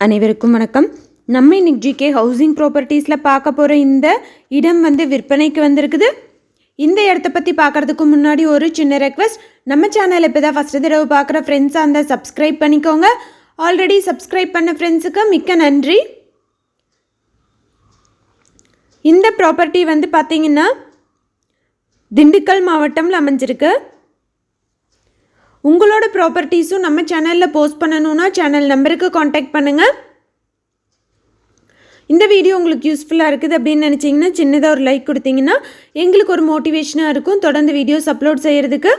அனைவருக்கும் வணக்கம். நம்ம இன்னைக்கு ஜிகே ஹவுசிங் ப்ராப்பர்ட்டிஸில் பார்க்க போகிற இந்த இடம் விற்பனைக்கு வந்திருக்குது. இந்த இடத்த பற்றி பார்க்குறதுக்கு முன்னாடி ஒரு சின்ன ரெக்வெஸ்ட், நம்ம சேனல் இப்போ தான் ஃபஸ்ட்டு தடவை பார்க்குற ஃப்ரெண்ட்ஸாக இருந்தால் சப்ஸ்கிரைப் பண்ணிக்கோங்க. ஆல்ரெடி சப்ஸ்கிரைப் பண்ண ஃப்ரெண்ட்ஸுக்கு மிக்க நன்றி. இந்த ப்ராப்பர்ட்டி பார்த்திங்கன்னா திண்டுக்கல் மாவட்டம்ல அமைஞ்சிருக்கு. உங்களோட ப்ராப்பர்ட்டிஸும் நம்ம சேனலில் போஸ்ட் பண்ணணுன்னா சேனல் நம்பருக்கு காண்டாக்ட் பண்ணுங்கள். இந்த வீடியோ உங்களுக்கு யூஸ்ஃபுல்லாக இருக்குது அப்படின்னு நினச்சிங்கன்னா சின்னதாக ஒரு லைக் கொடுத்தீங்கன்னா எங்களுக்கு ஒரு மோட்டிவேஷனாக இருக்கும். தொடர்ந்து வீடியோஸ் அப்லோட் செய்கிறதுக்கு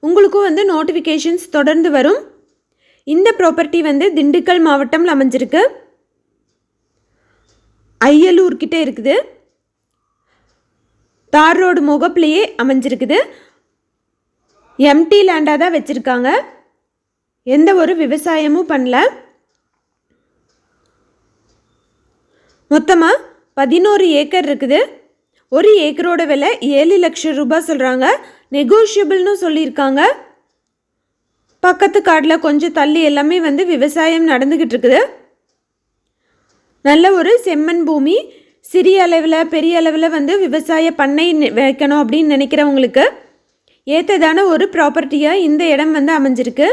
உங்களுக்கும் நோட்டிஃபிகேஷன்ஸ் தொடர்ந்து வரும். இந்த ப்ராப்பர்ட்டி திண்டுக்கல் மாவட்டம்ல அமைஞ்சிருக்கு. ஐயலூர் கிட்டே இருக்குது. தார் ரோடு முகப்பிலேயே அமைஞ்சிருக்குது. எம்டி லேண்டாக தான் வச்சுருக்காங்க. எந்த ஒரு விவசாயமும் பண்ணல. மொத்தமாக 11 ஏக்கர் இருக்குது. ஒரு ஏக்கரோட விலை 7 லட்சம் ரூபாய் சொல்கிறாங்க. நெகோஷியபிள்னு சொல்லியிருக்காங்க. பக்கத்து காட்டில் கொஞ்சம் தள்ளி எல்லாமே விவசாயம் நடந்துக்கிட்டு இருக்குது. நல்ல ஒரு செம்மண் பூமி. சிறிய அளவில் பெரிய அளவில் விவசாய பண்ணை வைக்கணும் அப்படின்னு நினைக்கிறவங்களுக்கு ஏற்றதான ஒரு ப்ராப்பர்ட்டியாக இந்த இடம் அமைஞ்சிருக்கு.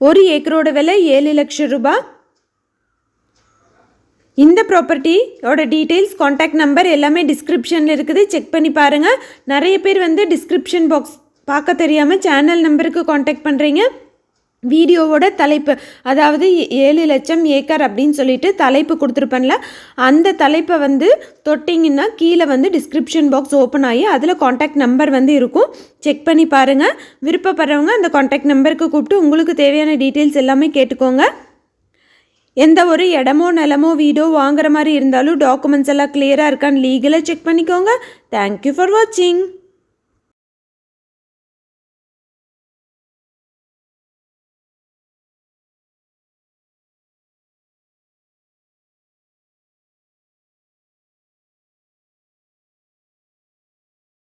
ஒரு ஏக்கரோட விலை 7 லட்சம் ரூபாய். இந்த ப்ராப்பர்ட்டியோட டீட்டெயில்ஸ், காண்டாக்ட் நம்பர் எல்லாமே டிஸ்கிரிப்ஷனில் இருக்குது. செக் பண்ணி பாருங்கள். நிறைய பேர் டிஸ்கிரிப்ஷன் பாக்ஸ் பார்க்க தெரியாமல் சேனல் நம்பருக்கு காண்டாக்ட் பண்ணுறீங்க. வீடியோவோட தலைப்பு, அதாவது 7 லட்சம் ஏக்கர் அப்படின்னு சொல்லிட்டு தலைப்பு கொடுத்துருப்பேன்ல, அந்த தலைப்பை தொட்டிங்கன்னா கீழே டிஸ்கிரிப்ஷன் பாக்ஸ் ஓப்பன் ஆகி அதில் காண்டாக்ட் நம்பர் இருக்கும். செக் பண்ணி பாருங்கள். விருப்பப்படுறவங்க அந்த காண்டாக்ட் நம்பருக்கு கூப்பிட்டு உங்களுக்கு தேவையான டீட்டெயில்ஸ் எல்லாமே கேட்டுக்கோங்க. எந்த ஒரு இடமோ நிலமோ வீடோ வாங்குற மாதிரி இருந்தாலும் டாக்குமெண்ட்ஸ் எல்லாம் கிளியராக இருக்கான்னு லீகலாக செக் பண்ணிக்கோங்க. தேங்க்யூ ஃபார் வாட்சிங்.